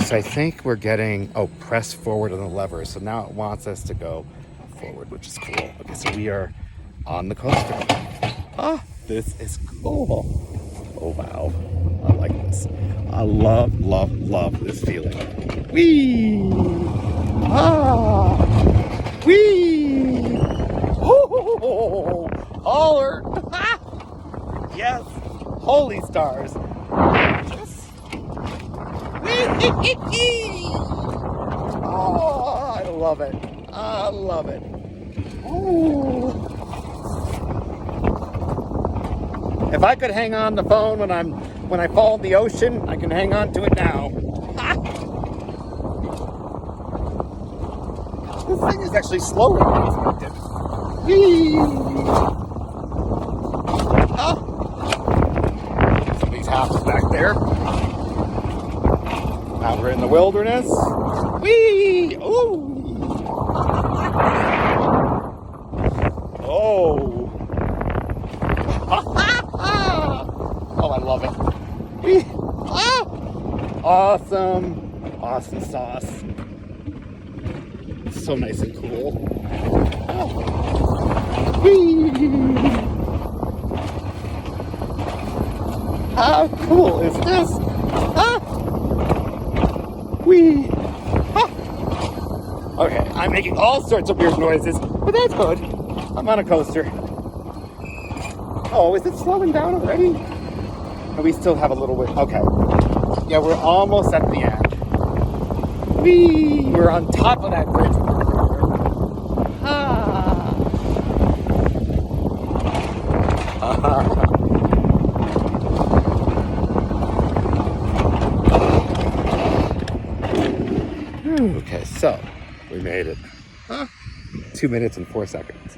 So I think we're getting, press forward on the lever. So now it wants us to go forward, which is cool. Okay, so we are on the coaster. Oh, this is cool. Oh, wow. I like this. I love, love, love this feeling. Whee! Ah! Whee! Oh! Holler! Yes! Holy stars! Yes! Whee! Oh, I love it. I love it. Oh. If I could hang on the phone when I fall in the ocean, I can hang on to it now. This thing is actually slower than I expected. Whee! Somebody's house back there. Now we're in the wilderness. Whee! Ooh! Oh! Oh, I love it. Whee! Ah! Awesome. Awesome sauce. So nice and cool. Oh. Whee! How cool is this? Ah! Whee! Ah! Okay, I'm making all sorts of weird noises, but that's good. I'm on a coaster. Oh, is it slowing down already? Oh, we still have a little bit. Okay. Yeah, we're almost at the end. Whee! We're on top of that bridge. Ah! Okay, so we made it. 2 minutes and 4 seconds.